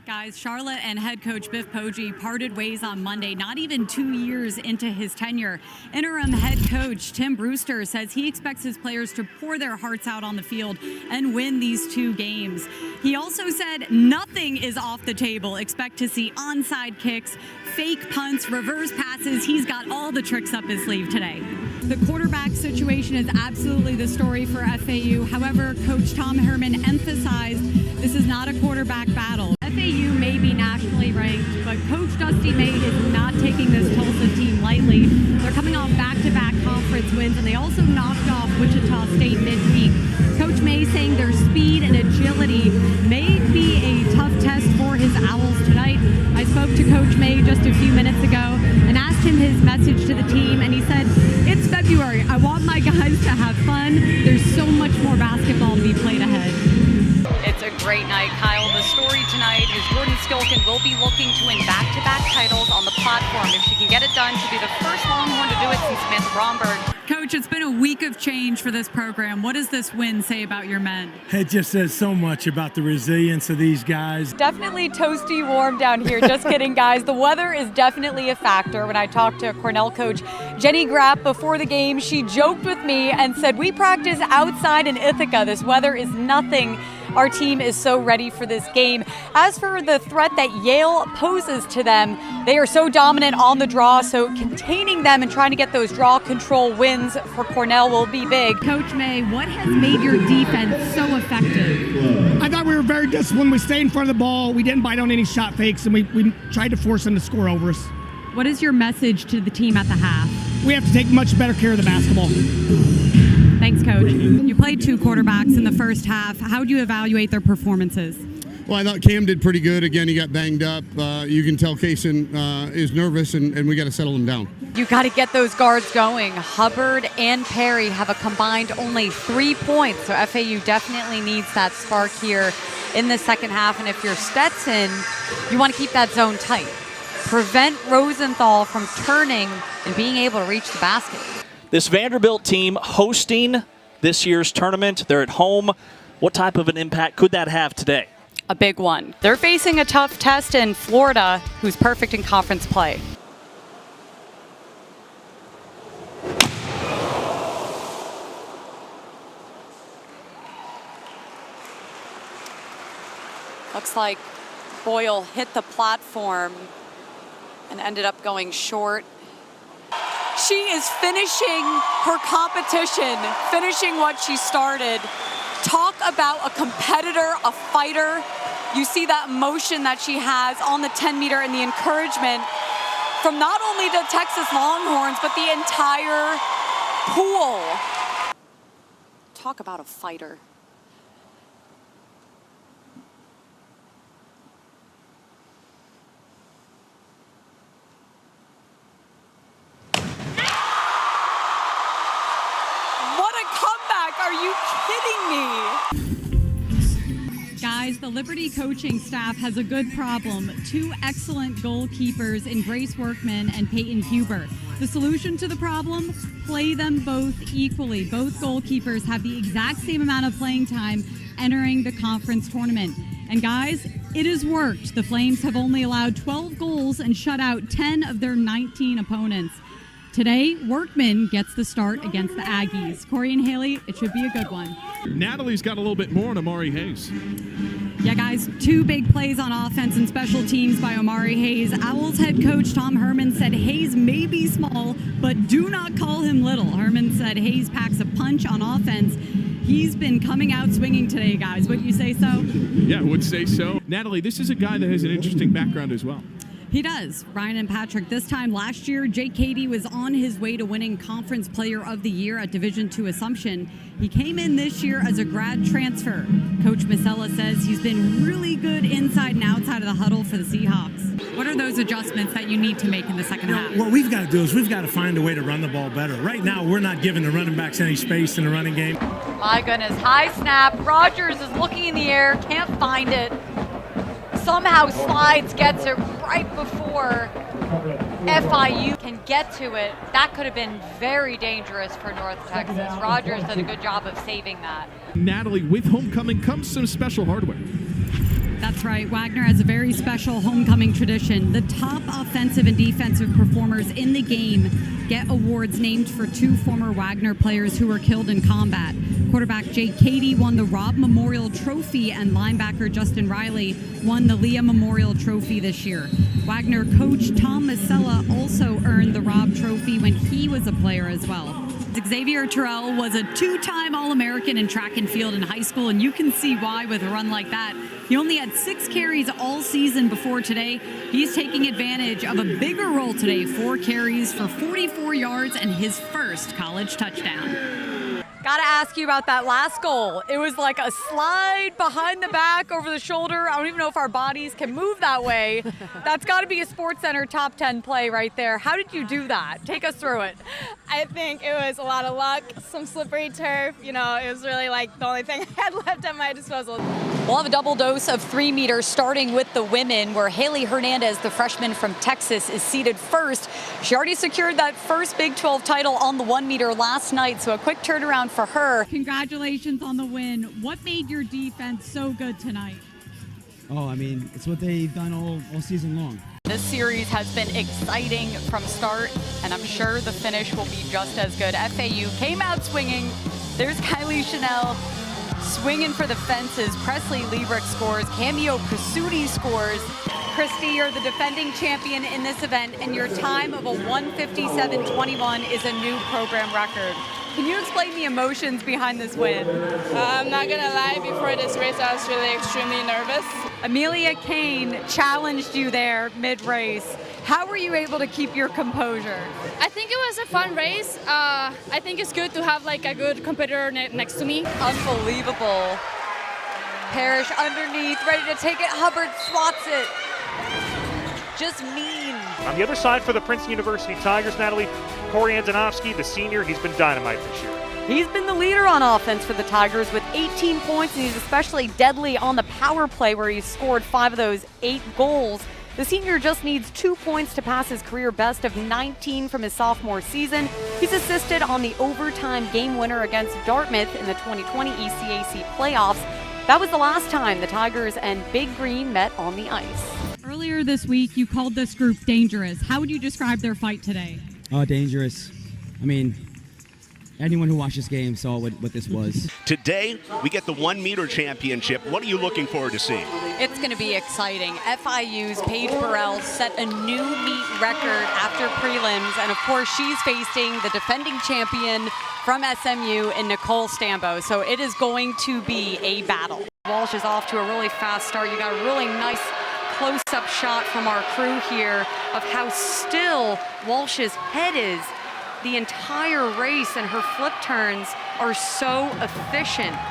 Guys, Charlotte and head coach Biff Poggi parted ways on Monday, not even 2 years into his tenure. Interim head coach Tim Brewster says he expects his players to pour their hearts out on the field and win these 2 games. He also said nothing is off the table. Expect to see onside kicks, fake punts, reverse passes. He's got all the tricks up his sleeve today. The quarterback situation is absolutely the story for FAU. However, Coach Tom Herman emphasized this is not a quarterback battle. FAU may be nationally ranked, but Coach Dusty May is not taking this Tulsa team lightly. They're coming off back-to-back conference wins, and they also knocked off Wichita State midweek. Coach May saying their speed and agility may be a tough test for his Owls tonight. I spoke to Coach May just a few minutes ago and asked him his message to the team, and he said, "It's February. I want my guys to have fun. There's so much more basketball to be played ahead." It's a great night, Kyle. The story tonight is Jordan Skilkin will be looking to win back-to-back titles on the platform. If she can get it done, she'll be the first Longhorn to do it since Samantha Bromberg. Coach, it's been a week of change for this program. What does this win say about your men? It just says so much about the resilience of these guys. Definitely toasty warm down here. Just kidding, guys. The weather is definitely a factor. When I talked to Cornell coach Jenny Grapp before the game, she joked with me and said, "We practice outside in Ithaca. This weather is nothing. Our team is so ready for this game." As for the threat that Yale poses to them, they are so dominant on the draw, so containing them and trying to get those draw control wins for Cornell will be big. Coach May, what has made your defense so effective? I thought we were very disciplined. We stayed in front of the ball. We didn't bite on any shot fakes, and we tried to force them to score over us. What is your message to the team at the half? We have to take much better care of the basketball. Thanks, Coach. You played 2 quarterbacks in the first half. How do you evaluate their performances? Well, I thought Cam did pretty good. Again, he got banged up. You can tell Kaysen is nervous, and we got to settle him down. You got to get those guards going. Hubbard and Perry have a combined only 3 points, so FAU definitely needs that spark here in the second half. And if you're Stetson, you want to keep that zone tight. Prevent Rosenthal from turning and being able to reach the basket. This Vanderbilt team hosting this year's tournament. They're at home. What type of an impact could that have today? A big one. They're facing a tough test in Florida, who's perfect in conference play. Looks like Boyle hit the platform and ended up going short. She is finishing her competition, finishing what she started. Talk about a competitor, a fighter. You see that emotion that she has on the 10-meter and the encouragement from not only the Texas Longhorns, but the entire pool. Talk about a fighter. Are you kidding me? Guys, the Liberty coaching staff has a good problem. 2 excellent goalkeepers in Grace Workman and Peyton Huber. The solution to the problem? Play them both equally. Both goalkeepers have the exact same amount of playing time entering the conference tournament. And guys, it has worked. The Flames have only allowed 12 goals and shut out 10 of their 19 opponents. Today, Workman gets the start against the Aggies. Corey and Haley, it should be a good one. Natalie's got a little bit more on Amari Hayes. Yeah, guys, 2 big plays on offense and special teams by Amari Hayes. Owls head coach Tom Herman said Hayes may be small, but do not call him little. Herman said Hayes packs a punch on offense. He's been coming out swinging today, guys. Wouldn't you say so? Yeah, I would say so. Natalie, this is a guy that has an interesting background as well. He does. Ryan and Patrick, this time last year, Jake Cady was on his way to winning Conference Player of the Year at Division II Assumption. He came in this year as a grad transfer. Coach Masella says he's been really good inside and outside of the huddle for the Seahawks. What are those adjustments that you need to make in the second half? What we've got to do is we've got to find a way to run the ball better. Right now, we're not giving the running backs any space in the running game. My goodness, high snap. Rogers is looking in the air, can't find it. Somehow slides, gets it right before FIU can get to it. That could have been very dangerous for North Texas. Rogers did a good job of saving that. Natalie, with homecoming comes some special hardware. That's right. Wagner has a very special homecoming tradition. The top offensive and defensive performers in the game get awards named for 2 former Wagner players who were killed in combat. Quarterback Jake Cady won the Robb Memorial Trophy, and linebacker Justin Riley won the Leah Memorial Trophy this year. Wagner coach Tom Masella also earned the Robb Trophy when he was a player as well. Xavier Terrell was a 2-time All-American in track and field in high school, and you can see why with a run like that. He only had 6 carries all season before today. He's taking advantage of a bigger role today, 4 carries for 44 yards and his first college touchdown. Gotta ask you about that last goal. It was like a slide behind the back, over the shoulder. I don't even know if our bodies can move that way. That's gotta be a SportsCenter top 10 play right there. How did you do that? Take us through it. I think it was a lot of luck, some slippery turf. You know, it was really like the only thing I had left at my disposal. We'll have a double dose of 3 meters starting with the women, where Haley Hernandez, the freshman from Texas, is seated first. She already secured that first Big 12 title on the 1 meter last night, so a quick turnaround for her. Congratulations on the win. What made your defense so good tonight? Oh, I mean, it's what they've done all season long. This series has been exciting from start, and I'm sure the finish will be just as good. FAU came out swinging. There's Kylie Chanel swinging for the fences. Presley Liebrick scores. Cameo Pasuti scores. Christy, you're the defending champion in this event, and your time of a 1:57.21 is a new program record. Can you explain the emotions behind this win? I'm not gonna lie, before this race I was really extremely nervous. Amelia Kane challenged you there mid-race. How were you able to keep your composure? I think it was a fun race. I think it's good to have like a good competitor next to me. Unbelievable. Parrish underneath, ready to take it. Hubbard swats it. Just mean. On the other side for the Princeton University Tigers, Natalie, Corey Antonovsky, the senior, he's been dynamite this year. He's been the leader on offense for the Tigers with 18 points, and he's especially deadly on the power play where he's scored 5 of those 8 goals. The senior just needs 2 points to pass his career best of 19 from his sophomore season. He's assisted on the overtime game winner against Dartmouth in the 2020 ECAC playoffs. That was the last time the Tigers and Big Green met on the ice. Earlier this week, you called this group dangerous. How would you describe their fight today? Oh, dangerous. I mean, anyone who watched this game saw what this was. Today, we get the 1 meter championship. What are you looking forward to seeing? It's going to be exciting. FIU's Paige Burrell set a new meet record after prelims, and of course, she's facing the defending champion from SMU in Nicole Stambo. So it is going to be a battle. Walsh is off to a really fast start. You got a really nice close-up shot from our crew here of how still Walsh's head is the entire race, and her flip turns are so efficient.